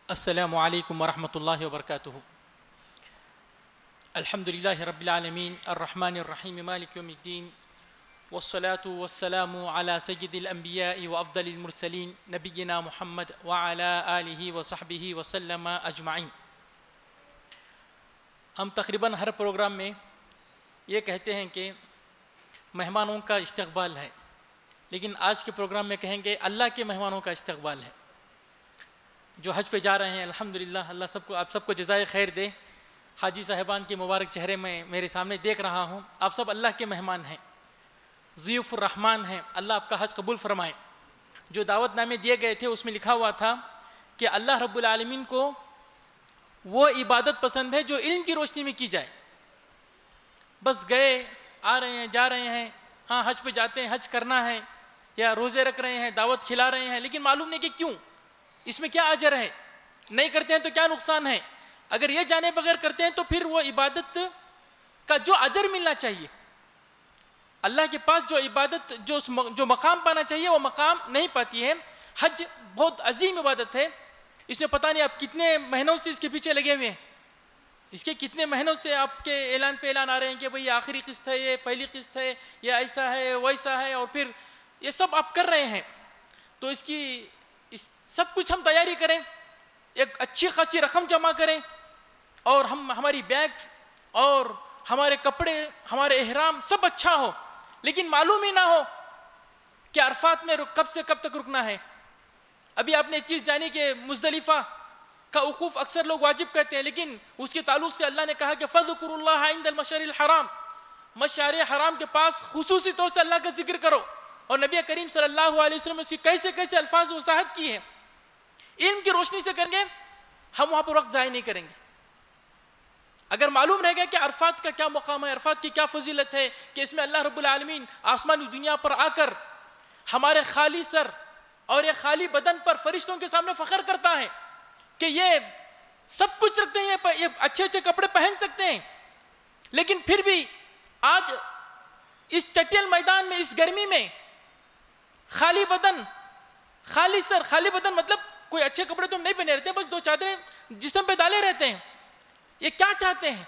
السلام علیکم ورحمۃ اللہ وبرکاتہ۔ الحمد للہ رب العالمین الرحمن الرحیم مالک یوم الدین والصلاة والسلام علی سید الانبیاء وافضل المرسلین نبینا محمد وعلی آلہ وصحبہ وسلم اجمعین۔ ہم تقریباً ہر پروگرام میں یہ کہتے ہیں کہ مہمانوں کا استقبال ہے، لیکن آج کے پروگرام میں کہیں گے اللہ کے مہمانوں کا استقبال ہے۔ جو حج پہ جا رہے ہیں الحمدللہ اللہ آپ سب کو جزائے خیر دے۔ حاجی صاحبان کے مبارک چہرے میں میرے سامنے دیکھ رہا ہوں، آپ سب اللہ کے مہمان ہیں، ضیوف الرحمان ہیں، اللہ آپ کا حج قبول فرمائے۔ جو دعوت نامے دیے گئے تھے اس میں لکھا ہوا تھا کہ اللہ رب العالمین کو وہ عبادت پسند ہے جو علم کی روشنی میں کی جائے۔ بس گئے آ رہے ہیں جا رہے ہیں، ہاں حج پہ جاتے ہیں، حج کرنا ہے یا روزے رکھ رہے ہیں، دعوت کھلا رہے ہیں، لیکن معلوم نہیں کہ کیوں، اس میں کیا اجر ہے، نہیں کرتے ہیں تو کیا نقصان ہے۔ اگر یہ جانے بغیر کرتے ہیں تو پھر وہ عبادت کا جو اجر ملنا چاہیے، اللہ کے پاس جو عبادت جو مقام پانا چاہیے وہ مقام نہیں پاتی ہے۔ حج بہت عظیم عبادت ہے، اس میں پتہ نہیں آپ کتنے مہینوں سے اس کے پیچھے لگے ہوئے ہیں، اس کے کتنے مہینوں سے آپ کے اعلان پہ اعلان آ رہے ہیں کہ بھئی یہ آخری قسط ہے، یہ پہلی قسط ہے، یہ ایسا ہے ویسا ہے، اور پھر یہ سب آپ کر رہے ہیں۔ تو اس سب کچھ ہم تیاری کریں، ایک اچھی خاصی رقم جمع کریں، اور ہماری بیگ اور ہمارے کپڑے ہمارے احرام سب اچھا ہو، لیکن معلوم ہی نہ ہو کہ عرفات میں کب سے کب تک رکنا ہے۔ ابھی آپ نے ایک چیز جانی کہ مزدلفہ کا وقوف اکثر لوگ واجب کہتے ہیں، لیکن اس کے تعلق سے اللہ نے کہا کہ فَاذْكُرُوا اللَّهَ عِنْدَ الْمَشْعَرِ الْحَرَامِ، مشعر حرام کے پاس خصوصی طور سے اللہ کا ذکر کرو۔ اور نبی کریم صلی اللہ علیہ وسلم نے کیسے کیسے الفاظ وضاحت کی ہے، علم کی روشنی سے کریں گے ہم وہاں پر وقت ضائع نہیں کریں گے۔ اگر معلوم رہے گا کہ عرفات کا کیا مقام ہے، عرفات کی کیا فضیلت ہے، کہ اس میں اللہ رب العالمین آسمانی دنیا پر آ کر ہمارے خالی سر اور یہ خالی بدن پر فرشتوں کے سامنے فخر کرتا ہے کہ یہ سب کچھ رکھتے ہیں، یہ اچھے اچھے کپڑے پہن سکتے ہیں، لیکن پھر بھی آج اس چٹیل میدان میں اس گرمی میں خالی بدن خالی سر، خالی بدن مطلب کوئی اچھے کپڑے تو ہم نہیں پہنے رہتے، بس دو چادریں جسم پہ ڈالے رہتے ہیں۔ یہ کیا چاہتے ہیں؟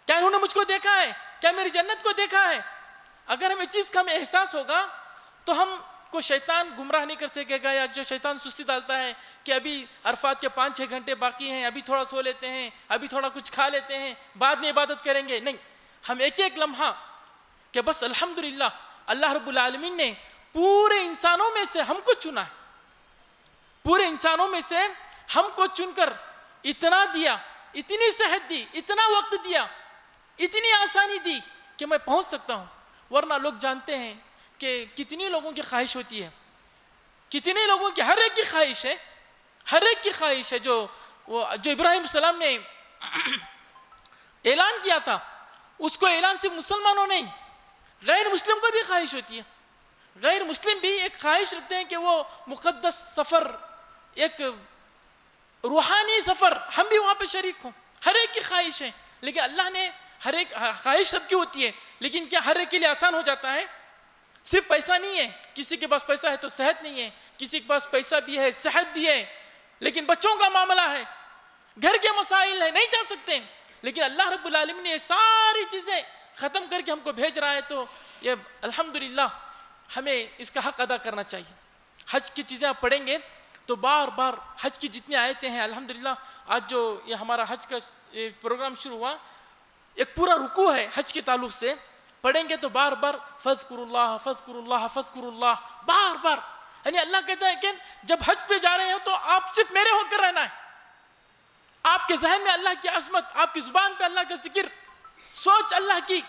کیا انہوں نے مجھ کو دیکھا ہے؟ کیا میری جنت کو دیکھا ہے؟ اگر ہمیں چیز کا ہمیں احساس ہوگا تو ہم کو شیطان گمراہ نہیں کر سکے گا، یا جو شیطان سستی ڈالتا ہے کہ ابھی عرفات کے 5-6 گھنٹے باقی ہیں، ابھی تھوڑا سو لیتے ہیں، ابھی تھوڑا کچھ کھا لیتے ہیں، بعد میں عبادت کریں گے، نہیں، ہم ایک ایک لمحہ کہ بس الحمدللہ اللہ رب العالمین نے پورے انسانوں میں سے ہم کو چنا ہے، پورے انسانوں میں سے ہم کو چن کر اتنا دیا، اتنی صحت دی، اتنا وقت دیا، اتنی آسانی دی کہ میں پہنچ سکتا ہوں۔ ورنہ لوگ جانتے ہیں کہ کتنی لوگوں کی خواہش ہوتی ہے، کتنے لوگوں کی ہر ایک کی خواہش ہے، ہر ایک کی خواہش ہے، جو ابراہیم السلام نے اعلان کیا تھا، اس کو اعلان صرف مسلمانوں نہیں، غیر مسلم کو بھی خواہش ہوتی ہے۔ غیر مسلم بھی ایک خواہش رکھتے ہیں کہ وہ مقدس سفر، ایک روحانی سفر، ہم بھی وہاں پہ شریک ہوں، ہر ایک کی خواہش ہے۔ لیکن اللہ نے ہر ایک خواہش سب کی ہوتی ہے، لیکن کیا ہر ایک کے لیے آسان ہو جاتا ہے؟ صرف پیسہ نہیں ہے، کسی کے پاس پیسہ ہے تو صحت نہیں ہے، کسی کے پاس پیسہ بھی ہے صحت بھی ہے، لیکن بچوں کا معاملہ ہے، گھر کے مسائل ہے، نہیں جا سکتے۔ لیکن اللہ رب العالمین نے یہ ساری چیزیں ختم کر کے ہم کو بھیج رہا ہے، تو یہ الحمدللہ ہمیں اس کا حق ادا کرنا چاہیے۔ حج کی چیزیں آپ پڑھیں گے تو بار بار حج کی جتنی آیتیں ہیں، الحمدللہ آج جو یہ ہمارا حج کا پروگرام شروع ہوا، ایک پورا رکوع ہے حج کے تعلق سے، پڑھیں گے تو بار بار فَاذْكُرُوا اللَّهَ فَاذْكُرُوا اللَّهَ فَاذْكُرُوا اللَّهَ، بار بار، یعنی اللہ کہتا ہے کہ جب حج پہ جا رہے ہو تو آپ صرف میرے ہو کر رہنا ہے، آپ کے ذہن میں اللہ کی عظمت، آپ کی زبان پہ اللہ کا ذکر، سوچ اللہ کی،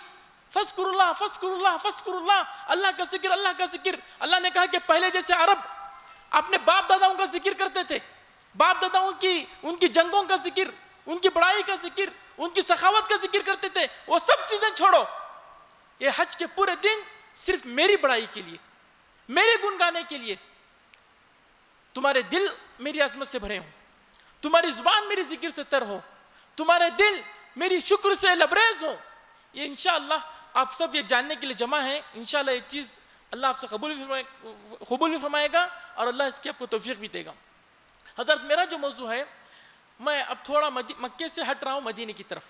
فَاذْكُرُوا اللَّهَ فَاذْكُرُوا اللَّهَ فَاذْكُرُوا اللَّهَ، اللہ کا ذکر، اللہ کا ذکر۔ اللہ نے کہا کہ پہلے جیسے عرب اپنے باپ داداؤں کا ذکر کرتے تھے، باپ داداؤں کی ان کی جنگوں کا ذکر، ان کی بڑائی کا ذکر، ان کی سخاوت کا ذکر کرتے تھے، وہ سب چیزیں چھوڑو، یہ حج کے پورے دن صرف میری بڑائی کے لیے، میرے گن گانے کے لیے، تمہارے دل میری عظمت سے بھرے ہوں، تمہاری زبان میری ذکر سے تر ہو، تمہارے دل میری شکر سے لبریز ہو۔ یہ انشاءاللہ آپ سب یہ جاننے کے لیے جمع ہیں، انشاءاللہ یہ چیز اللہ آپ سے قبول بھی فرمائے گا، اور اللہ اس کی آپ کو توفیق بھی دے گا۔ حضرت میرا جو موضوع ہے، میں اب تھوڑا مکے سے ہٹ رہا ہوں مدینے کی طرف.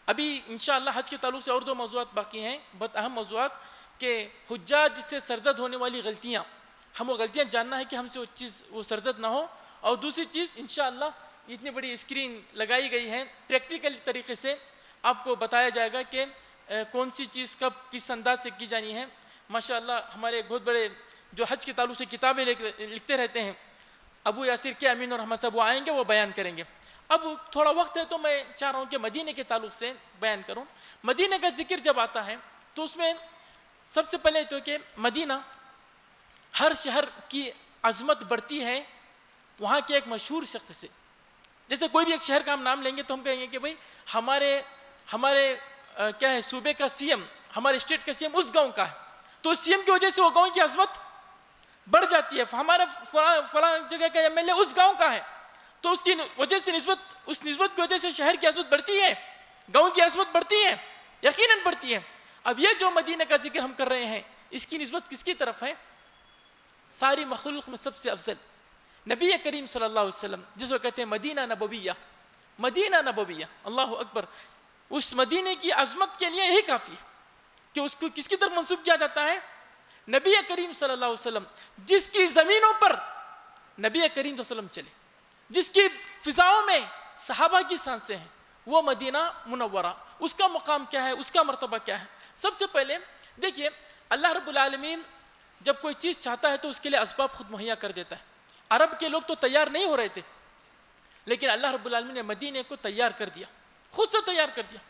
ابھی انشاءاللہ حج کے تعلق سے اور 2 موضوعات باقی ہیں، بہت اہم موضوعات، کہ حجاج سے سرزد ہونے والی غلطیاں، ہم وہ غلطیاں جاننا ہے کہ ہم سے وہ سرزد نہ ہو. اور دوسری چیز انشاءاللہ اتنی بڑی اسکرین لگائی گئی ہے، پریکٹیکل طریقے سے آپ کو بتایا جائے گا کہ کون سی چیز کب کس انداز سے کی جانی ہے. ماشاءاللہ ہمارے ایک بہت بڑے جو حج کے تعلق سے کتابیں لکھتے رہتے ہیں، ابو یاسر کے امین اور احمد صاحب، وہ آئیں گے، وہ بیان کریں گے. اب تھوڑا وقت ہے تو میں چاہ رہا ہوں کہ مدینے کے تعلق سے بیان کروں. مدینے کا ذکر جب آتا ہے تو اس میں سب سے پہلے تو کہ مدینہ، ہر شہر کی عظمت بڑھتی ہے وہاں کے ایک مشہور شخص سے. جیسے کوئی بھی ایک شہر کا ہم نام لیں گے تو ہم کہیں گے کہ بھائی ہمارے کیا ہے، صوبے کا سی ایم، ہمارے اسٹیٹ کا سی ایم اس گاؤں کا ہے، تو اس سی ایم کی وجہ سے وہ گاؤں کی عظمت بڑھ جاتی ہے. ہمارا فلاں جگہ کا ایم ایل اے اس گاؤں کا ہے، تو اس کی وجہ سے اس نسبت کی وجہ سے شہر کی عظمت بڑھتی ہے، گاؤں کی عظمت بڑھتی ہے، یقیناً بڑھتی ہے. اب یہ جو مدینہ کا ذکر ہم کر رہے ہیں، اس کی نسبت کس کی طرف ہے؟ ساری مخلوق میں سب سے افضل نبی کریم صلی اللہ علیہ وسلم، جس کو کہتے ہیں مدینہ نبویہ. مدینہ نبویہ، اللہ اکبر. اس مدینے کی عظمت کے لیے یہی کافی ہے کہ اس کو کس کی طرف منسوب کیا جاتا ہے؟ نبی کریم صلی اللہ علیہ وسلم، جس کی زمینوں پر نبی کریم صلی اللہ علیہ وسلم چلے، جس کی فضاؤں میں صحابہ کی سانسیں ہیں، وہ مدینہ منورہ. اس کا مقام کیا ہے، اس کا مرتبہ کیا ہے؟ سب سے پہلے دیکھیے، اللہ رب العالمین جب کوئی چیز چاہتا ہے تو اس کے لیے اسباب خود مہیا کر دیتا ہے. عرب کے لوگ تو تیار نہیں ہو رہے تھے، لیکن اللہ رب العالمین نے مدینے کو تیار کر دیا، خود سے تیار کر دیا.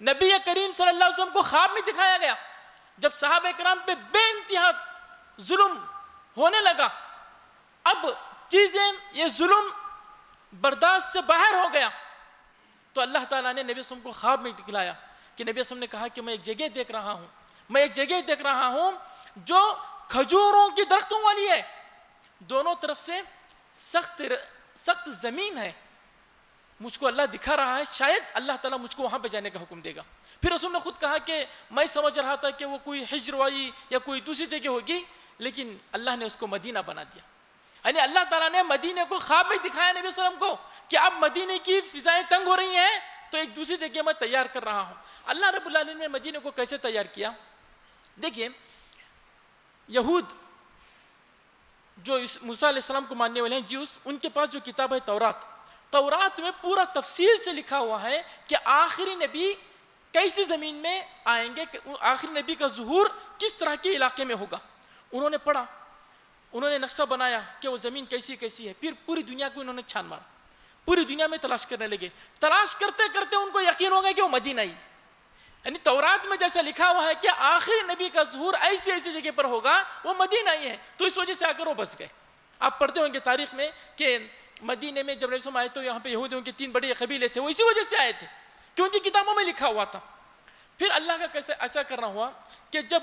نبی کریم صلی اللہ علیہ وسلم کو خواب میں دکھایا گیا جب صحابہ کرام پہ بے انتہا ظلم ہونے لگا. اب چیزیں، یہ ظلم برداشت سے باہر ہو گیا تو اللہ تعالیٰ نے نبی وسلم کو خواب میں دکھلایا کہ نبی وسلم نے کہا کہ میں ایک جگہ دیکھ رہا ہوں جو کھجوروں کی درختوں والی ہے، دونوں طرف سے سخت زمین ہے. مجھ کو اللہ دکھا رہا ہے، شاید اللہ تعالیٰ مجھ کو وہاں پہ جانے کا حکم دے گا. پھر رسول نے خود کہا کہ میں سمجھ رہا تھا کہ وہ کوئی حجر وائی یا کوئی دوسری جگہ ہوگی، لیکن اللہ نے اس کو مدینہ بنا دیا. یعنی اللہ تعالیٰ نے مدینے کو خواب میں دکھایا نبی صلی اللہ علیہ وسلم کو کہ اب مدینے کی فضائیں تنگ ہو رہی ہیں تو ایک دوسری جگہ میں تیار کر رہا ہوں. اللہ رب العالمین نے مدینے کو کیسے تیار کیا؟ دیکھیے، یہود جو موسیٰ علیہ السلام کو ماننے والے ہیں، جیوس، ان کے پاس جو کتاب ہے تورات میں پورا تفصیل سے لکھا ہوا ہے کہ آخری نبی کیسی زمین میں آئیں گے، آخری نبی کا ظہور کس طرح کے علاقے میں ہوگا. انہوں نے پڑھا، انہوں نے نقشہ بنایا کہ وہ زمین کیسی ہے. پھر پوری دنیا کو انہوں نے چھان مارا، پوری دنیا میں تلاش کرنے لگے. تلاش کرتے کرتے ان کو یقین ہو گیا کہ وہ مدینہ ہی، یعنی تورات میں جیسا لکھا ہوا ہے کہ آخری نبی کا ظہور ایسی جگہ پر ہوگا، وہ مدینہ ہی ہے. تو اس وجہ سے آ کر وہ بس گئے. آپ پڑھتے ہوں گے تاریخ میں کہ مدینے میں جب رسول آئے تو یہاں پہ یہودیوں کے 3 بڑے قبیلے تھے، وہ اسی وجہ سے آئے تھے کیونکہ کتابوں میں لکھا ہوا تھا. پھر اللہ کا کیسے ایسا کرنا ہوا کہ جب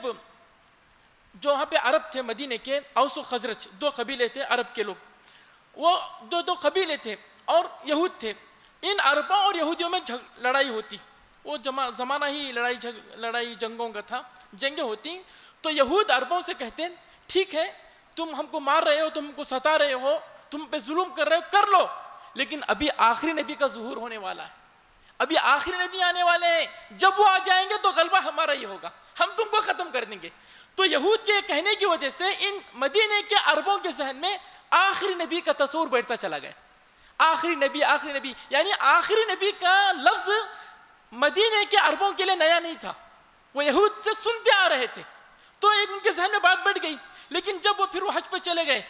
جو وہاں پہ عرب تھے مدینے کے، اوس و خزرج 2 قبیلے تھے عرب کے لوگ، وہ دو قبیلے تھے اور یہود تھے. ان عربوں اور یہودیوں میں لڑائی ہوتی، وہ زمانہ ہی لڑائی جنگوں کا تھا، جنگیں ہوتی. تو یہود عربوں سے کہتے ہیں ٹھیک ہے، تم ہم کو مار رہے ہو، تم ہم کو ستا رہے ہو، تم پہ ظلم کر رہے ہو، کر لو، لیکن ابھی آخری نبی کا ظہور ہونے والا ہے، ابھی آخری نبی آنے والے ہیں، جب وہ آ جائیں گے تو غلبہ ہمارا ہی ہوگا، ہم تم کو ختم کر دیں گے. تو یہود کے کہنے کی وجہ سے ان مدینے کے عربوں کے ذہن میں آخری نبی کا تصور بیٹھتا چلا گیا. آخری نبی یعنی آخری نبی کا لفظ مدینے کے عربوں کے لیے نیا نہیں تھا، وہ یہود سے سنتے آ رہے تھے. تو ایک ان کے ذہن میں بات بیٹھ گئی. لیکن جب وہ پھر وہ حج پہ چلے گئے،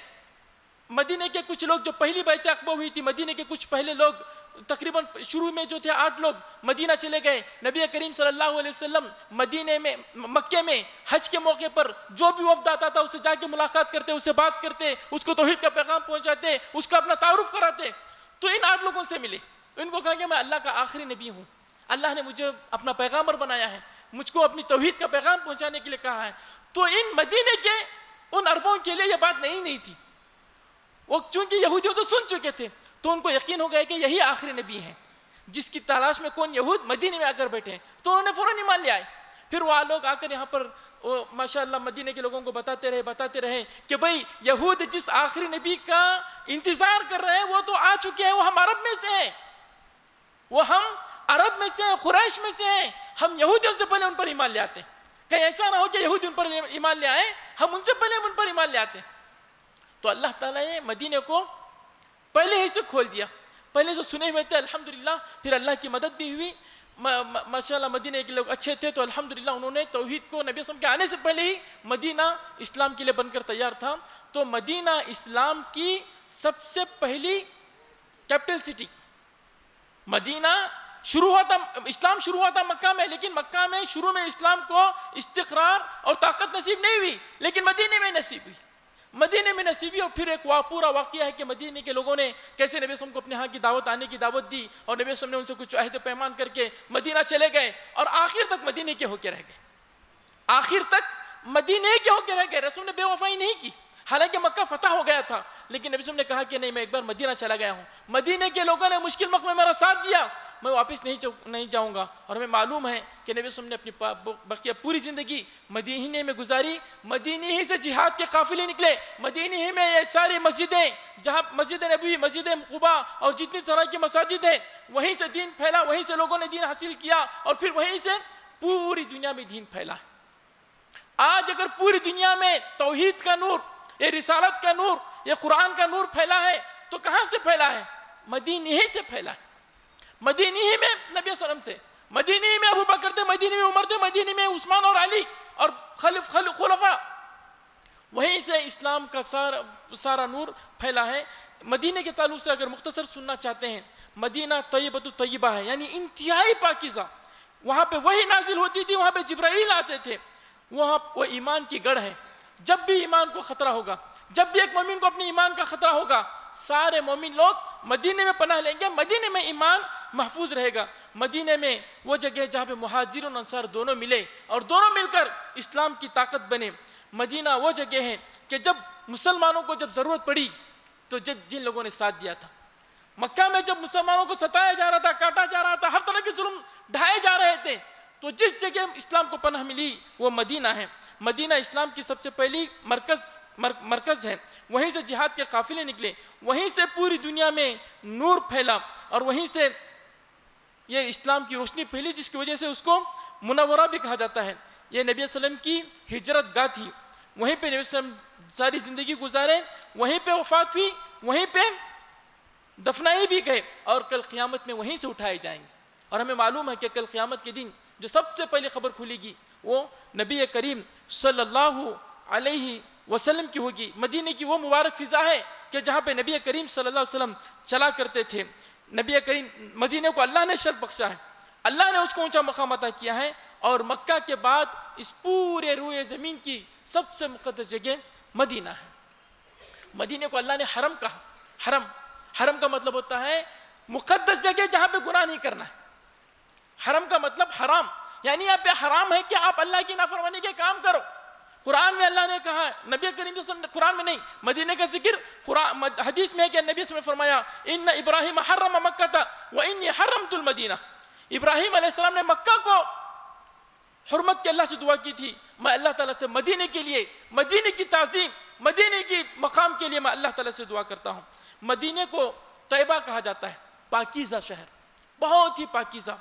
مدینے کے کچھ لوگ جو پہلی بیعت عقبہ ہوئی تھی، مدینے کے کچھ پہلے لوگ تقریباً شروع میں جو تھے 8 لوگ مدینہ چلے گئے. نبی کریم صلی اللہ علیہ وسلم مدینے میں، مکے میں حج کے موقع پر جو بھی وفد آتا تھا اس سے جا کے ملاقات کرتے، اس سے بات کرتے، اس کو توحید کا پیغام پہنچاتے، اس کا اپنا تعارف کراتے. تو ان 8 لوگوں سے ملے، ان کو کہا کہ میں اللہ کا آخری نبی ہوں، اللہ نے مجھے اپنا پیغامبر بنایا ہے، مجھ کو اپنی توحید کا پیغام پہنچانے کے لیے کہا ہے. تو ان مدینے کے ان عربوں کے لیے یہ بات نہیں تھی، وہ چونکہ یہودیوں تو سن چکے تھے تو ان کو یقین ہو گیا کہ یہی آخری نبی ہیں جس کی تلاش میں کون یہود مدینے میں آ کر بیٹھے ہیں. تو انہوں نے فوراً ایمان لے آئے. پھر وہ لوگ آ کر یہاں پر وہ ماشاءاللہ مدینے کے لوگوں کو بتاتے رہے کہ بھئی یہود جس آخری نبی کا انتظار کر رہے ہیں وہ تو آ چکے ہیں، وہ ہم عرب میں سے ہیں، وہ ہم عرب میں سے ہیں، قریش میں سے ہیں، ہم یہودیوں سے پہلے ان پر ایمان لے آتے ہیں، کہیں ایسا نہ ہو کہ یہودی ان پر ایمان لے آئے، ہم ان سے پہلے ان پر ایمان لے آتے ہیں۔ تو اللہ تعالیٰ نے مدینے کو پہلے ہی سے کھول دیا، پہلے جو سنے ہوئے تھے الحمدللہ، پھر اللہ کی مدد بھی ہوئی، ماشاءاللہ مدینہ کے لوگ اچھے تھے تو الحمدللہ انہوں نے توحید کو، نبی صلی اللہ علیہ وسلم کے آنے سے پہلے ہی مدینہ اسلام کے لیے بن کر تیار تھا۔ تو مدینہ اسلام کی سب سے پہلی کیپٹل سٹی، مدینہ اسلام شروع ہوا تھا مکہ میں، لیکن مکہ میں شروع میں اسلام کو استقرار اور طاقت نصیب نہیں ہوئی، لیکن مدینے میں نصیب ہوئی، مدینے میں نصیبی۔ اور پھر ایک پورا واقعہ ہے کہ مدینے کے لوگوں نے کیسے نبی صلی اللہ علیہ وسلم کو اپنے ہاں کی دعوت آنے کی دعوت دی، اور نبی صلی اللہ علیہ وسلم نے ان سے کچھ عہد و پیمان کر کے مدینہ چلے گئے، اور آخر تک مدینے کے ہو کے رہ گئے، آخر تک مدینے کے ہو کے رہ گئے۔ رسول نے بے وفائی نہیں کی، حالانکہ مکہ فتح ہو گیا تھا، لیکن نبی صلی اللہ علیہ وسلم نے کہا کہ نہیں، میں ایک بار مدینہ چلا گیا ہوں، مدینے کے لوگوں نے مشکل وقت میں میرا ساتھ دیا، میں واپس نہیں جاؤں گا۔ اور ہمیں معلوم ہے کہ نبی صلی اللہ علیہ وسلم نے اپنی بقیہ پوری زندگی مدینے میں گزاری، مدینے ہی سے جہاد کے قافلے نکلے، مدینے ہی میں یہ ساری مسجدیں، جہاں مسجد نبوی، مسجد قباء اور جتنی طرح کی مساجد ہیں، وہیں سے دین پھیلا، وہیں سے لوگوں نے دین حاصل کیا، اور پھر وہیں سے پوری دنیا میں دین پھیلا۔ آج اگر پوری دنیا میں توحید کا نور، یہ رسالت کا نور، یہ قرآن کا نور پھیلا ہے تو کہاں سے پھیلا ہے؟ مدینے ہی سے پھیلا ہے۔ مدینے ہی میں نبی صلی اللہ علیہ وسلم تھے، مدینے ہی میں ابو بکر تھے، مدینے میں عمر تھے، مدینے میں عثمان اور علی اور خلفاء، وہیں سے اسلام کا سارا نور پھیلا ہے۔ مدینے کے تعلق سے اگر مختصر سننا چاہتے ہیں، مدینہ طیبۃ الطیبہ ہے، یعنی انتہائی پاکیزہ، وہاں پہ وحی نازل ہوتی تھی، وہاں پہ جبرائیل آتے تھے، وہاں وہ ایمان کی گڑھ ہے۔ جب بھی ایمان کو خطرہ ہوگا، جب بھی ایک مومن کو اپنے ایمان کا خطرہ ہوگا، سارے مومن لوگ مدینے میں پناہ لیں گے، مدینے میں ایمان محفوظ رہے گا۔ مدینے میں وہ جگہ جہاں پہ مہاجرون انصار دونوں ملے اور دونوں مل کر اسلام کی طاقت بنے۔ مدینہ وہ جگہ ہے کہ جب مسلمانوں کو جب ضرورت پڑی تو جن لوگوں نے ساتھ دیا تھا، مکہ میں جب مسلمانوں کو ستایا جا رہا تھا، کاٹا جا رہا تھا، ہر طرح کے ظلم ڈھائے جا رہے تھے، تو جس جگہ اسلام کو پناہ ملی وہ مدینہ ہے۔ مدینہ اسلام کی سب سے پہلی مرکز ہے، وہیں سے جہاد کے قافلے نکلے، وہیں سے پوری دنیا میں نور پھیلا، اور وہیں سے یہ اسلام کی روشنی پھیلی، جس کی وجہ سے اس کو منورہ بھی کہا جاتا ہے۔ یہ نبی صلی اللہ علیہ وسلم کی ہجرت گاہ تھی، وہیں پہ نبی صلی اللہ علیہ وسلم ساری زندگی گزارے، وہیں پہ وفات ہوئی، وہیں پہ دفنائے بھی گئے، اور کل قیامت میں وہیں سے اٹھائے جائیں گے۔ اور ہمیں معلوم ہے کہ کل قیامت کے دن جو سب سے پہلے خبر کھلے گی وہ نبی کریم صلی اللہ علیہ وسلم کی ہوگی۔ مدینے کی وہ مبارک فضا ہے کہ جہاں پہ نبی کریم صلی اللہ علیہ وسلم چلا کرتے تھے۔ نبی کریم مدینے کو اللہ نے شرف بخشا ہے، اللہ نے اس کو اونچا مقام عطا کیا ہے، اور مکہ کے بعد اس پورے روئے زمین کی سب سے مقدس جگہ مدینہ ہے۔ مدینے کو اللہ نے حرم کہا۔ حرم کا مطلب ہوتا ہے مقدس جگہ جہاں پہ گناہ نہیں کرنا ہے۔ حرم کا مطلب حرام، یعنی یہاں پہ حرام ہے کہ آپ اللہ کی نافرمانی کے کام کرو۔ قرآن میں اللہ نے کہا، نبی کریم صلی اللہ علیہ وسلم نے قرآن میں نہیں، مدینے کا ذکر حدیث میں ہے کہ نبی صلی اللہ علیہ وسلم نے فرمایا ان ابراہیم حرم مکہ وانی حرمت المدینہ۔ ابراہیم علیہ السلام نے مکہ کو حرمت کے اللہ سے دعا کی تھی، میں اللہ تعالیٰ سے مدینے کے لیے، مدینے کی تعظیم، مدینے کی مقام کے لیے میں اللہ تعالیٰ سے دعا کرتا ہوں۔ مدینے کو طیبہ کہا جاتا ہے، پاکیزہ شہر، بہت ہی پاکیزہ۔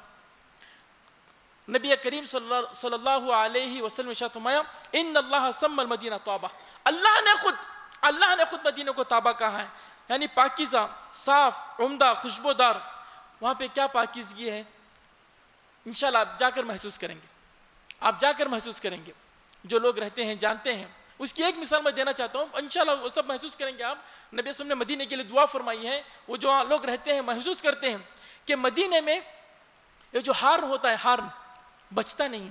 نبی کریم صلی اللہ علیہ وسلم ارشاد فرمایا ان اللہ سمى المدینہ طابہ، اللہ نے خود مدینہ کو طابہ کہا ہے، یعنی پاکیزہ، صاف، عمدہ، خوشبودار۔ وہاں پہ کیا پاکیزگی ہے انشاءاللہ آپ جا کر محسوس کریں گے، آپ جا کر محسوس کریں گے، جو لوگ رہتے ہیں جانتے ہیں۔ اس کی ایک مثال میں دینا چاہتا ہوں، انشاءاللہ وہ سب محسوس کریں گے آپ۔ نبی صلی اللہ علیہ وسلم نے مدینے کے لیے دعا فرمائی ہے، وہ جو لوگ رہتے ہیں محسوس کرتے ہیں کہ مدینے میں یہ جو ہارن ہوتا ہے، ہارن بچتا نہیں ہے،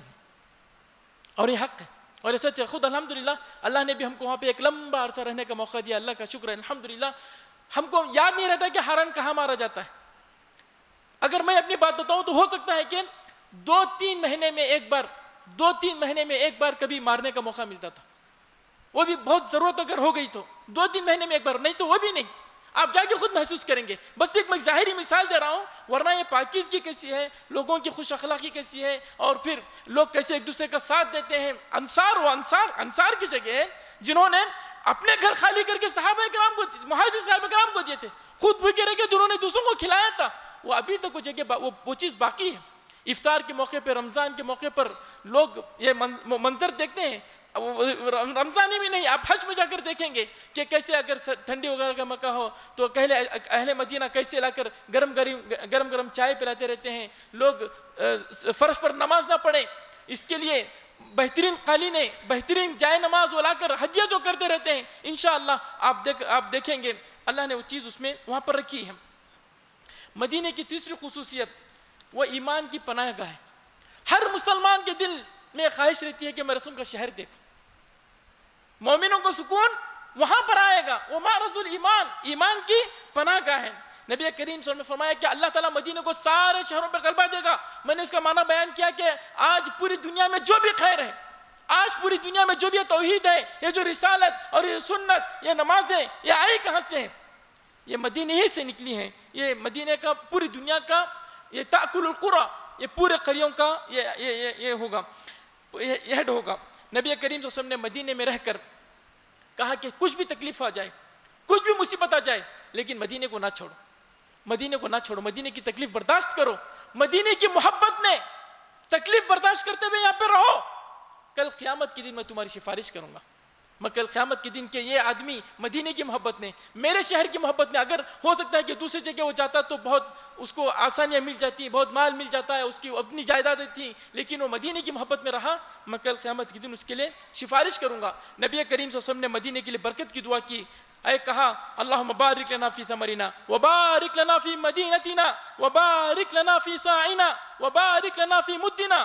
اور یہ حق ہے، اور یہ سچ ہے۔ خود الحمدللہ اللہ نے بھی ہم کو وہاں پہ ایک لمبا عرصہ رہنے کا موقع دیا، اللہ کا شکر ہے الحمدللہ۔ ہم کو یاد نہیں رہتا کہ ہارن کہاں مارا جاتا ہے۔ اگر میں اپنی بات بتاؤں تو ہو سکتا ہے کہ 2-3 مہینے میں ایک بار کبھی مارنے کا موقع ملتا تھا، وہ بھی بہت ضرورت اگر ہو گئی تو 2-3 مہینے میں ایک بار، نہیں تو وہ بھی نہیں۔ آپ جا کے خود محسوس کریں گے. بس ایک میں ظاہری مثال دے رہا ہوں, ورنہ یہ پاکیزگی کیسی ہے, لوگوں کی خوش اخلاقی کیسی ہے, اور پھر لوگ کیسے ایک دوسرے کا ساتھ دیتے ہیں. انصار کی جگہ ہے جنہوں نے اپنے گھر خالی کر کے صحابہ کرام کو, مہاجر صحابہ کرام کو دیے تھے, خود بھوکے رہ کے جنہوں نے دوسروں کو کھلایا تھا, وہ ابھی تک وہ جگہ وہ چیز باقی ہے. افطار کے موقع پہ, رمضان کے موقع پر لوگ یہ منظر دیکھتے ہیں. رمضان ہی بھی نہیں, آپ حج میں جا کر دیکھیں گے کہ کیسے اگر ٹھنڈی وغیرہ کا موقع ہو تو اہل مدینہ کیسے لا کر گرم چائے پلاتے رہتے ہیں. لوگ فرش پر نماز نہ پڑھیں اس کے لیے بہترین قالینیں, بہترین جائے نماز وہ لا کر ہدیہ جو کرتے رہتے ہیں. انشاءاللہ آپ دیکھیں گے اللہ نے وہ چیز اس میں وہاں پر رکھی ہے. مدینے کی تیسری خصوصیت وہ ایمان کی پناہ گاہ ہے. ہر مسلمان کے دل میں خواہش رہتی ہے کہ میں رسول کا شہر دیکھوں. مومنوں کو سکون وہاں پر آئے گا. وہ معرض الایمان, ایمان کی پناہ گاہ ہے. نبی کریم صلی اللہ علیہ وسلم نے فرمایا کہ اللہ تعالیٰ مدینہ کو سارے شہروں پہ غلبہ دے گا. میں نے اس کا معنی بیان کیا کہ آج پوری دنیا میں جو بھی خیر ہے, آج پوری دنیا میں جو بھی توحید ہے, یہ جو رسالت اور یہ سنت, یہ نمازیں, یہ آئی کہاں سے ہیں؟ یہ مدینہ ہی سے نکلی ہیں. یہ مدینہ کا پوری دنیا کا یہ تأکل القرى, یہ پورے قریوں کا یہ ہوگا, یہ ہیڈ ہوگا. نبی کریم صلی اللہ علیہ وسلم نے مدینے میں رہ کر کہا کہ کچھ بھی تکلیف آ جائے, کچھ بھی مصیبت آ جائے, لیکن مدینے کو نہ چھوڑو, مدینے کو نہ چھوڑو, مدینے کی تکلیف برداشت کرو, مدینے کی محبت میں تکلیف برداشت کرتے ہوئے یہاں پہ رہو. کل قیامت کے دن میں تمہاری سفارش کروں گا. میں کل قیامت کے دن کہ یہ آدمی مدینے کی محبت میں, میرے شہر کی محبت میں, اگر ہو سکتا ہے کہ دوسری جگہ وہ جاتا تو بہت اس کو آسانیاں مل جاتی, بہت مال مل جاتا ہے, اس کی اپنی جائیدادیں تھیں, لیکن وہ مدینے کی محبت میں رہا. میں کل قیامت کے دن اس کے لیے سفارش کروں گا. نبی کریم صلی اللہ علیہ وسلم نے مدینے کے لیے برکت کی دعا کی. اے کہا اللہم بارک لنا فی ثمرنا وبارک لنا فی مدینتنا وبارک لنا فی ساعنا وبارک لنا فی مدنا.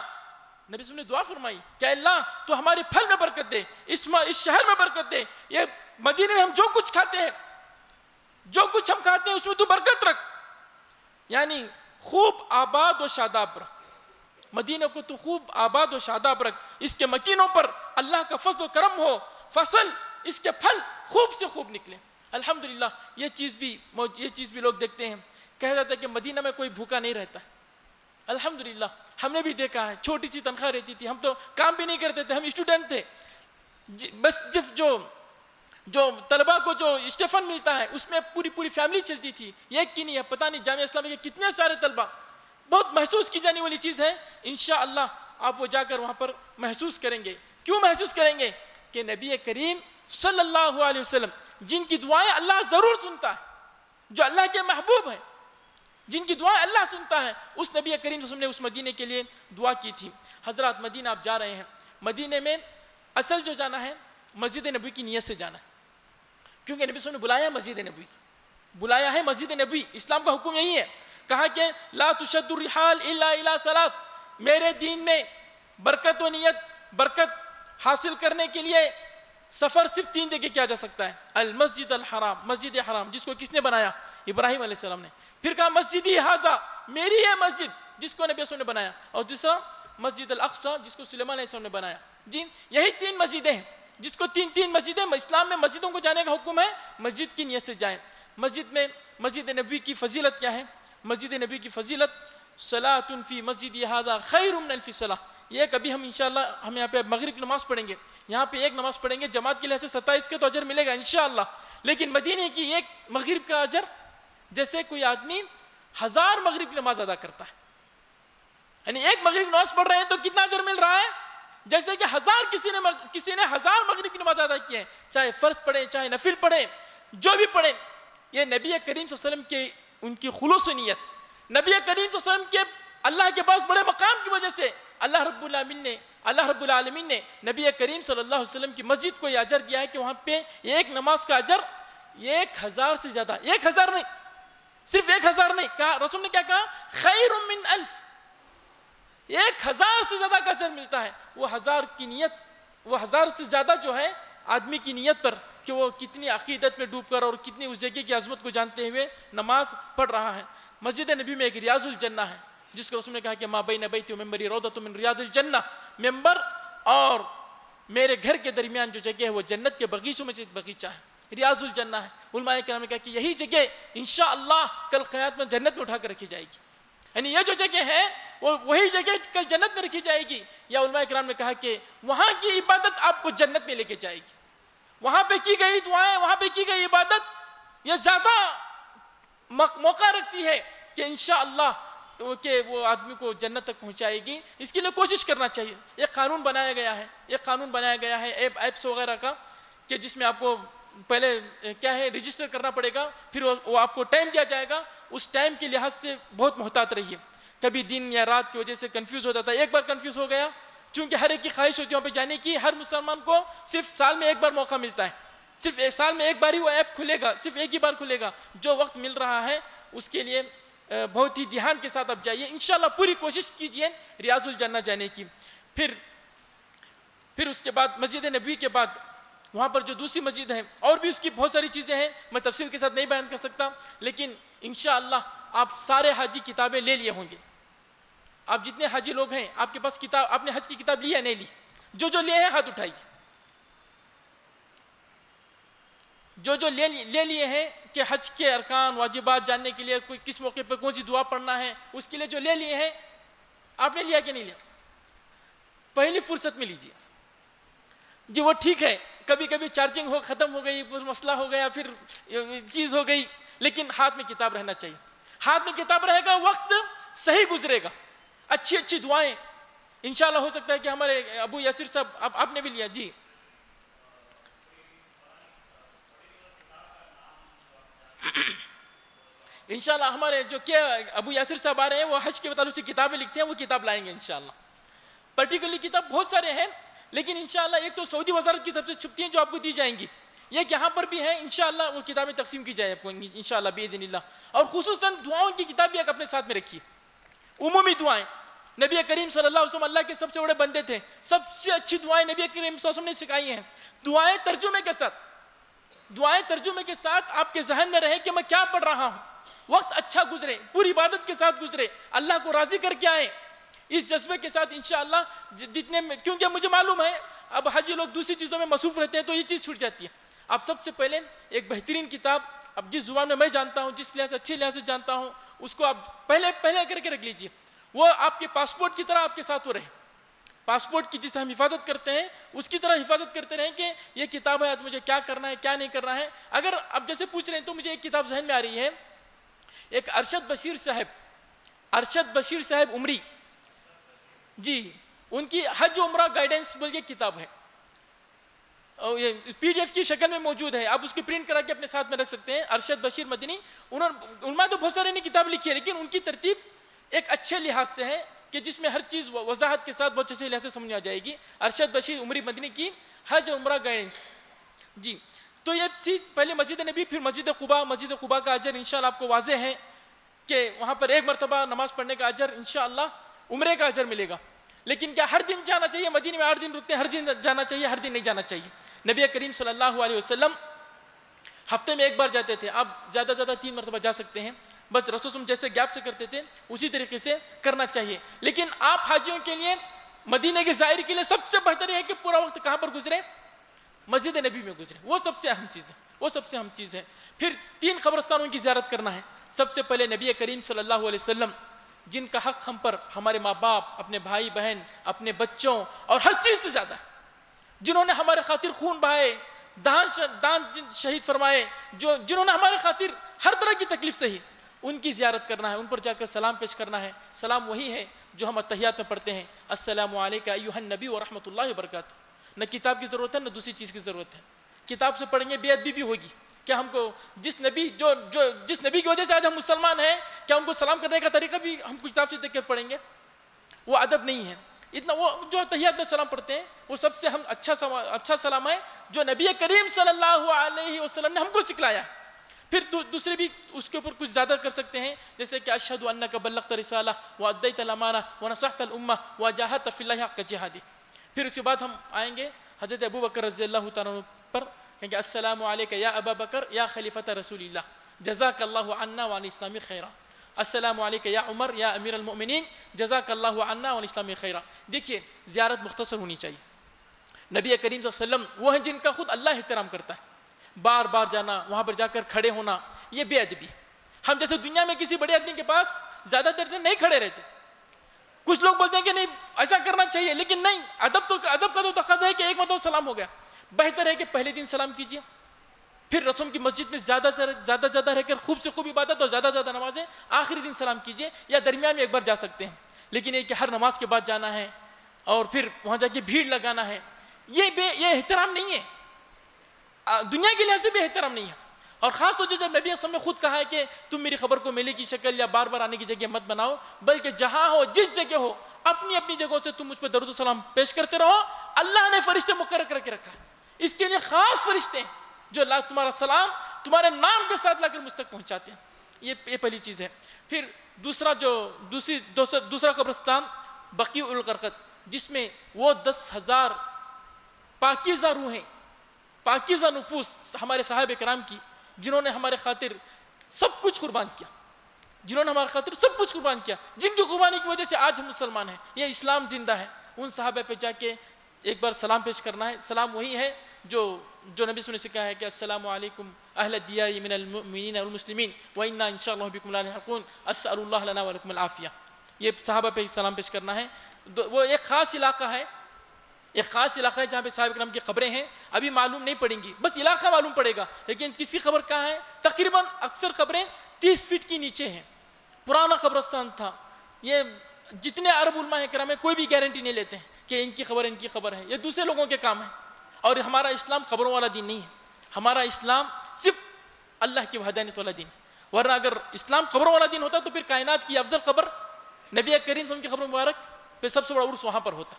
نبی صلی اللہ علیہ وسلم نے دعا فرمائی کہ اللہ تو ہمارے پھل میں برکت دے, اس شہر میں برکت دے, یہ مدینے میں ہم جو کچھ کھاتے ہیں, جو کچھ ہم کھاتے ہیں اس میں تو برکت رکھ, یعنی خوب آباد و شاداب رکھ. مدینہ کو تو خوب آباد و شاداب رکھ, اس کے مکینوں پر اللہ کا فضل و کرم ہو, فصل اس کے پھل خوب سے خوب نکلے. الحمدللہ یہ چیز بھی لوگ دیکھتے ہیں, کہا جاتا ہے کہ مدینہ میں کوئی بھوکا نہیں رہتا. الحمدللہ ہم نے بھی دیکھا ہے, چھوٹی سی تنخواہ رہتی تھی, ہم تو کام بھی نہیں کرتے تھے, ہم اسٹوڈنٹ تھے. بس جو طلبہ کو جو اسٹیفن ملتا ہے اس میں پوری فیملی چلتی تھی. یہ ایک کی نہیں ہے, پتہ نہیں جامعہ اسلامیہ کے کتنے سارے طلبہ. بہت محسوس کی جانے والی چیز ہے. انشاءاللہ آپ وہ جا کر وہاں پر محسوس کریں گے. کیوں محسوس کریں گے؟ کہ نبی کریم صلی اللہ علیہ وسلم جن کی دعائیں اللہ ضرور سنتا ہے, جو اللہ کے محبوب ہیں, جن کی دعائیں اللہ سنتا ہے, اس نبی کریم صلی اللہ علیہ وسلم نے اس مدینے کے لیے دعا کی تھی. حضرات مدینہ آپ جا رہے ہیں, مدینے میں اصل جو جانا ہے مسجد نبوی کی نیت سے جانا ہے, کیونکہ نبی صلی اللہ علیہ وسلم نے بلایا مسجد نبوی, بلایا ہے مسجد نبوی. اسلام کا حکم یہی ہے, کہا کہ لا تشد الرحال الا الى ثلاث, میرے دین میں برکت و نیت, برکت حاصل کرنے کے لیے سفر صرف 3 جگہ کیا جا سکتا ہے. المسجد الحرام, مسجد حرام جس کو کس نے بنایا؟ ابراہیم علیہ السلام نے. پھر کہا مسجدی ھذا, میری یہ مسجد جس کو نبی صلی اللہ علیہ وسلم نے بنایا. اور دوسرا مسجد الاقصی جس کو سلیمان علیہ السلام نے بنایا. جی یہی 3 مسجدیں ہیں, جس کو 3 مسجدیں. اسلام میں مسجدوں کو جانے کا حکم ہے, مسجد کی نیت سے جائیں. مسجد میں مسجد نبوی کی فضیلت کیا ہے؟ مسجد نبوی کی فضیلت صلاۃ فی مسجدی ھذا خیر من الف صلاۃ. یہ کبھی ہم انشاءاللہ ہم یہاں پہ مغرب کی نماز پڑھیں گے, یہاں پہ ایک نماز پڑھیں گے, جماعت کے لحاظ سے 27 کا تو اجر ملے گا انشاءاللہ. لیکن مدینے کی ایک مغرب کا اجر جیسے کوئی آدمی 1000 مغرب کی نماز ادا کرتا ہے. یعنی ایک مغرب کی نماز پڑھ رہے ہیں تو کتنا اجر مل رہا ہے؟ جیسے کہ 1000 کسی نے 1000 مغرب کی نماز ادا کی ہے, چاہے فرض پڑھیں چاہے نفل پڑھیں, جو بھی پڑھیں. یہ نبی کریم صلی اللہ علیہ وسلم کے ان کی خلوص نیت, نبی کریم صلی اللہ علیہ وسلم کے اللہ کے پاس بڑے مقام کی وجہ سے اللہ رب العالمین نے نبی کریم صلی اللہ علیہ وسلم کی مسجد کو یہ اجر دیا ہے کہ وہاں پہ ایک نماز کا اجر 1000 سے زیادہ, 1000 نہیں, صرف 1000 نہیں, کہا رسول نے کیا کہا؟ خیر من الف, 1000 سے زیادہ کا اجر ملتا ہے. وہ 1000 کی نیت, وہ 1000 سے زیادہ جو ہے آدمی کی نیت پر کہ وہ کتنی عقیدت میں ڈوب کر اور کتنی اس جگہ کی عظمت کو جانتے ہوئے نماز پڑھ رہا ہے. مسجد نبی میں ایک ریاض الجنہ ہے جس کو رسول نے کہا کہ ما بین بیتی و منبری روضۃ من ریاض الجنہ, ممبر اور میرے گھر کے درمیان جو جگہ ہے وہ جنت کے باغیچوں میں سے ایک باغیچہ ہے. ریاض الجنہ ہے. علماء کرام نے کہا کہ یہی جگہ انشاءاللہ کل قیامت میں جنت میں اٹھا کر رکھی جائے گی. یعنی یہ جو جگہ ہے وہ وہی جگہ کل جنت میں رکھی جائے گی. یا علماء کرام نے کہا کہ وہاں کی عبادت آپ کو جنت میں لے کے جائے گی. وہاں پہ کی گئی دعائیں, وہاں پہ کی گئی عبادت یہ زیادہ موقع رکھتی ہے کہ انشاءاللہ کہ وہ آدمی کو جنت تک پہنچائے گی. اس کے لیے کوشش کرنا چاہیے. ایک قانون بنایا گیا ہے ایپس وغیرہ کا, کہ جس میں آپ کو پہلے کیا ہے رجسٹر کرنا پڑے گا, پھر وہ آپ کو ٹائم دیا جائے گا. اس ٹائم کے لحاظ سے بہت محتاط رہیے. کبھی دن یا رات کی وجہ سے کنفیوز ہو جاتا ہے. ایک بار کنفیوز ہو گیا, چونکہ ہر ایک کی خواہش ہوتی ہے وہاں پہ جانے کی. ہر مسلمان کو صرف سال میں ایک بار موقع ملتا ہے, صرف ایک سال میں ایک بار ہی وہ ایپ کھلے گا, صرف ایک ہی بار کھلے گا. جو وقت مل رہا ہے اس کے لیے بہت ہی دھیان کے ساتھ آپ جائیے. انشاءاللہ پوری کوشش کیجئے ریاض الجنہ جانے کی. پھر اس کے بعد مسجد نبوی کے بعد وہاں پر جو دوسری مسجد ہے, اور بھی اس کی بہت ساری چیزیں ہیں, میں تفصیل کے ساتھ نہیں بیان کر سکتا, لیکن انشاءاللہ آپ سارے حاجی کتابیں لے لیے ہوں گے. آپ جتنے حاجی لوگ ہیں آپ کے پاس کتاب, آپ نے حج کی کتاب لی یا نہیں لی؟ جو لیے ہیں ہاتھ اٹھائیے. جو لے لیے ہیں کہ حج کے ارکان واجبات جاننے کے لیے کوئی کس موقع پہ کون سی دعا پڑھنا ہے, اس کے لیے جو لے لیے ہیں, آپ نے لیا کہ نہیں لیا؟ پہلی فرصت میں لیجیے. جی وہ ٹھیک ہے, کبھی کبھی چارجنگ ختم ہو گئی, مسئلہ ہو گیا, پھر چیز ہو گئی, لیکن ہاتھ میں کتاب رہنا چاہیے. ہاتھ میں کتاب رہے گا, وقت صحیح گزرے گا. اچھی دعائیں انشاءاللہ. ہو سکتا ہے کہ ہمارے ابو یاسر صاحب آپ نے بھی لیا. جی انشاءاللہ ہمارے جو کیا ابو یاسر صاحب آ رہے ہیں وہ حج کے تعلق سے کتابیں لکھتے ہیں, وہ کتاب لائیں گے انشاءاللہ. پرٹیکولرلی کتاب بہت سارے ہیں, لیکن انشاءاللہ ایک تو سعودی وزارت کی طرف سے چھپتی ہیں جو آپ کو دی جائیں گی, یہ یہاں پر بھی ہے. انشاءاللہ وہ کتابیں تقسیم کی جائے آپ کو انشاءاللہ باذن اللہ. اور خصوصاً دعاؤں کی کتاب بھی ایک اپنے ساتھ میں رکھیے. عمومی دعائیں, نبی کریم صلی اللہ علیہ وسلم اللہ کے سب سے بڑے بندے تھے, سب سے اچھی دعائیں نبی کریم صلی اللہ علیہ وسلم نے سکھائی ہیں. دعائیں ترجمے کے ساتھ آپ کے ذہن میں رہے کہ میں کیا پڑھ رہا ہوں. وقت اچھا گزرے, پوری عبادت کے ساتھ گزرے, اللہ کو راضی کر کے آئیں اس جذبے کے ساتھ انشاءاللہ. جتنے میں, کیونکہ مجھے معلوم ہے اب حاجی لوگ دوسری چیزوں میں مصروف رہتے ہیں تو یہ چیز چھوٹ جاتی ہے. آپ سب سے پہلے ایک بہترین کتاب, اب جس زبان میں جانتا ہوں, جس لحاظ سے اچھے لحاظ سے جانتا ہوں, اس کو آپ پہلے کر کے رکھ لیجئے. وہ آپ کے پاسپورٹ کی طرح آپ کے ساتھ وہ رہے. پاسپورٹ کی جس ہم حفاظت کرتے ہیں اس کی طرح حفاظت کرتے رہیں کہ یہ کتاب ہے, آج مجھے کیا کرنا ہے کیا نہیں کرنا ہے. اگر اب جیسے پوچھ رہے ہیں تو مجھے ایک کتاب ذہن میں آ رہی ہے, ایک ارشد بشیر صاحب عمری, جی ان کی حج عمرہ گائیڈنس بول کے کتاب ہے, یہ پی ڈی ایف کی شکل میں موجود ہے, آپ اس کی پرنٹ کرا کے اپنے ساتھ میں رکھ سکتے ہیں. ارشد بشیر مدنی, انہوں تو بہت سارے نے کتاب لکھی ہے, لیکن ان کی ترتیب ایک اچھے لحاظ سے ہے کہ جس میں ہر چیز وضاحت کے ساتھ بہت اچھے لحاظ سے سمجھ آ جائے گی. ارشد بشیر عمری مدنی کی حج عمرہ گائیڈنس. جی تو یہ چیز پہلے مسجد نبی, پھر مسجد قباء کا اجر انشاءاللہ آپ کو واضح ہے کہ وہاں پر ایک مرتبہ نماز پڑھنے کا اجر انشاءاللہ عمرے کا اجر ملے گا. لیکن کیا ہر دن جانا چاہیے؟ مدینے میں 8 دن رکتے ہیں, ہر دن جانا چاہیے؟ ہر دن نہیں جانا چاہیے. نبی کریم صلی اللہ علیہ وسلم ہفتے میں ایک بار جاتے تھے, آپ زیادہ 3 مرتبہ جا سکتے ہیں, بس رسول صلی جیسے گیپ سے کرتے تھے اسی طریقے سے کرنا چاہیے. لیکن آپ حاجیوں کے لیے, مدینے کے زائر کے لیے سب سے بہتر ہے کہ پورا وقت کہاں پر گزرے؟ مسجد نبی میں گزرے. وہ سب سے اہم چیز ہے. پھر 3 قبرستانوں کی زیارت کرنا ہے. سب سے پہلے نبی کریم صلی اللہ علیہ وسلم, جن کا حق ہم پر ہمارے ماں باپ, اپنے بھائی بہن, اپنے بچوں اور ہر چیز سے زیادہ ہے, جنہوں نے ہمارے خاطر خون بہائے, دان شہید فرمائے, جنہوں نے ہمارے خاطر ہر طرح کی تکلیف سہی, ان کی زیارت کرنا ہے, ان پر جا کر سلام پیش کرنا ہے. سلام وہی ہے جو ہم اتحیات میں پڑھتے ہیں, السلام علیکم ایھا النبی ورحمۃ اللہ وبرکاتہ. نہ کتاب کی ضرورت ہے نہ دوسری چیز کی ضرورت ہے. کتاب سے پڑھیں گے بے ادبی بھی ہوگی. کیا ہم کو جس نبی کی وجہ سے آج ہم مسلمان ہیں, کیا ان کو سلام کرنے کا طریقہ بھی ہم کو کتاب سے دیکھ کر پڑھیں گے؟ وہ ادب نہیں ہے. اتنا وہ جو تحیات میں سلام پڑھتے ہیں وہ سب سے ہم اچھا سلام ہے جو نبی کریم صلی اللہ علیہ وسلم نے ہم کو سکھلایا ہے. پھر دوسرے بھی اس کے اوپر کچھ زیادہ کر سکتے ہیں, جیسے کہ اشہد انک بلغت رسالہ وادیت الامانہ ونصحت الامہ وجاہدت فی اللہ حق جہادہ. پھر اس کے بعد ہم آئیں گے حضرت ابو بکر رضی اللہ تعالیٰ عنہ پر, کہیں گے السلام علیک یا ابا بکر یا خلیفۃ رسول اللہ جزاک اللہ عنا وعن الاسلام خیرا. السلام علیک یا عمر یا امیر المؤمنین جزاک اللہ عنا وعن الاسلام خیرا. دیکھیے زیارت مختصر ہونی چاہیے. نبی کریم صلی اللہ علیہ وسلم وہ ہیں جن کا خود اللہ احترام کرتا ہے. بار بار جانا، وہاں پر جا کر کھڑے ہونا، یہ بے ادبی. ہم جیسے دنیا میں کسی بڑے آدمی کے پاس زیادہ دیر نہیں کھڑے رہتے. کچھ لوگ بولتے ہیں کہ نہیں ایسا کرنا چاہیے، لیکن نہیں، ادب کا تو تقاضا ہے کہ ایک مرتبہ سلام ہو گیا. بہتر ہے کہ پہلے دن سلام کیجیے، پھر رسوم کی مسجد میں زیادہ سے زیادہ رہ کر خوب سے خوب عبادت اور زیادہ نمازیں، آخری دن سلام کیجیے، یا درمیان میں ایک بار جا سکتے ہیں. لیکن یہ کہ ہر نماز کے بعد جانا ہے اور پھر وہاں جا کے بھیڑ لگانا ہے، یہ احترام نہیں ہے، دنیا کے لحاظ سے بھی احترام نہیں ہے. اور خاص طور سے جب نبی اکرم نے خود کہا ہے کہ تم میری خبر کو میلے کی شکل یا بار بار آنے کی جگہ مت بناؤ، بلکہ جہاں ہو، جس جگہ ہو، اپنی اپنی جگہوں سے تم مجھ پہ درود و سلام پیش کرتے رہو. اللہ نے فرشتے مقرر کر کے رکھا ہے، اس کے لیے خاص فرشتے ہیں جو تمہارا سلام تمہارے نام کے ساتھ لا کر مجھ تک پہنچاتے ہیں. یہ پہلی چیز ہے. پھر دوسرا قبرستان بقیع الغرقد، جس میں وہ 10,000 پاکیزہ روحیں، پاکیزہ نفوس ہمارے صحابہ کرام کی، جنہوں نے ہمارے خاطر سب کچھ قربان کیا، جن کی قربانی کی وجہ سے آج ہم مسلمان ہیں، یہ اسلام زندہ ہے. ان صحابہ پہ جا کے ایک بار سلام پیش کرنا ہے. سلام وہی ہے جو نبی صلی اللہ علیہ وسلم نے سکھایا ہے کہ السلام علیکم اہل الدیار من المؤمنین والمسلمین وإنا ان شاء اللہ بکم لاحقون اسأل اللہ لنا ولکم العافیہ. یہ صحابہ پہ سلام پیش کرنا ہے. وہ ایک خاص علاقہ ہے جہاں پہ صحابہ کرام کی قبریں ہیں. ابھی معلوم نہیں پڑیں گی، بس علاقہ معلوم پڑے گا، لیکن کسی قبر کہاں ہے. تقریباً اکثر قبریں 30 فٹ کی نیچے ہیں. پرانا قبرستان تھا. یہ جتنے عرب علماء کرام ہیں کوئی بھی گارنٹی نہیں لیتے ہیں کہ ان کی خبر ہے، یہ دوسرے لوگوں کے کام ہے. اور ہمارا اسلام قبروں والا دین نہیں ہے. ہمارا اسلام صرف اللہ کی وحدانیت والا دین. ورنہ اگر اسلام قبروں والا دین ہوتا تو پھر کائنات کی افضل قبر نبی کریم صلی اللہ علیہ وسلم کی قبر مبارک پہ سب سے بڑا عرس وہاں پر ہوتا،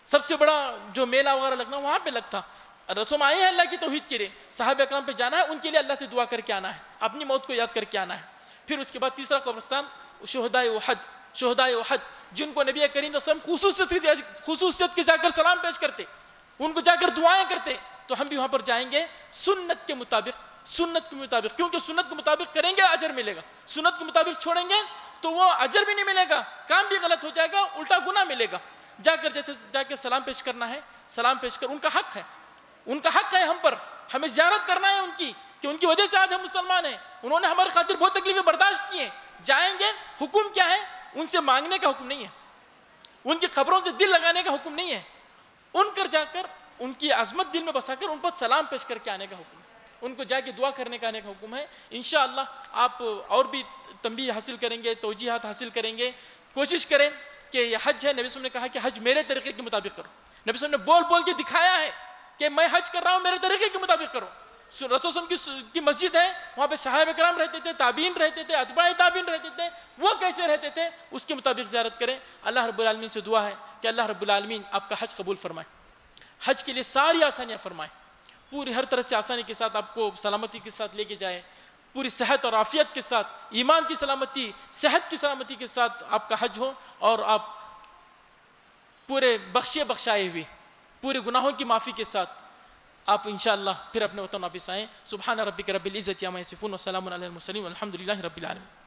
سب سے بڑا جو میلہ وغیرہ لگنا وہاں پہ لگتا. رسوم آئے ہیں اللہ کی توحید کے لیے، صحابہ اکرام پہ جانا ہے، ان کے لیے اللہ سے دعا کر کے آنا ہے، اپنی موت کو یاد کر کے آنا ہے. پھر اس کے بعد تیسرا قبرستان شہدائے احد، جن کو نبی کریم صلی اللہ علیہ وسلم خصوصیت کے جا کر سلام پیش کرتے، ان کو جا کر دعائیں کرتے. تو ہم بھی وہاں پر جائیں گے سنت کے مطابق، کیونکہ سنت کے مطابق کریں گے اجر ملے گا. سنت کے مطابق چھوڑیں گے تو وہ اجر بھی نہیں ملے گا، کام بھی غلط ہو جائے گا، الٹا گناہ ملے گا. جا کے سلام پیش کرنا ہے. سلام پیش کر ان کا حق ہے ہم پر، ہمیں زیارت کرنا ہے ان کی، کہ ان کی وجہ سے آج ہم مسلمان ہیں. انہوں نے ہمارے خاطر بہت تکلیفیں برداشت کی ہیں. جائیں گے، حکم کیا ہے؟ ان سے مانگنے کا حکم نہیں ہے، ان کی قبروں سے دل لگانے کا حکم نہیں ہے. ان کر جا کر ان کی عظمت دل میں بسا کر ان پر سلام پیش کر کے آنے کا حکم ہے، ان کو جا کے دعا کرنے کا آنے کا حکم ہے. انشاءاللہ آپ اور بھی تنبیہ حاصل کریں گے، توجیہات حاصل کریں گے. کوشش کریں کہ یہ حج ہے، نبی صلی اللہ علیہ وسلم نے کہا کہ حج میرے طریقے کے مطابق کرو. نبی صلی اللہ علیہ وسلم نے بول کے دکھایا ہے کہ میں حج کر رہا ہوں، میرے طریقے کے مطابق کرو. رسول اللہ صلی اللہ علیہ وسلم کی مسجد ہے، وہاں پہ صحابہ کرام رہتے تھے، تابعین رہتے تھے، اتباع تابعین رہتے تھے، وہ کیسے رہتے تھے اس کے مطابق زیارت کریں. اللہ رب العالمین سے دعا ہے کہ اللہ رب العالمین آپ کا حج قبول فرمائے، حج کے لیے ساری آسانیاں فرمائے، پوری ہر طرح سے آسانی کے ساتھ آپ کو سلامتی کے ساتھ لے کے جائے، پوری صحت اور عافیت کے ساتھ، ایمان کی سلامتی، صحت کی سلامتی کے ساتھ آپ کا حج ہو، اور آپ پورے بخشائے ہوئے، پورے گناہوں کی معافی کے ساتھ آپ انشاءاللہ پھر اپنے وطن واپس آئیں. سبحان ربک رب العزت عما یصفون وسلام علی المرسلین والحمد للہ رب العالمین.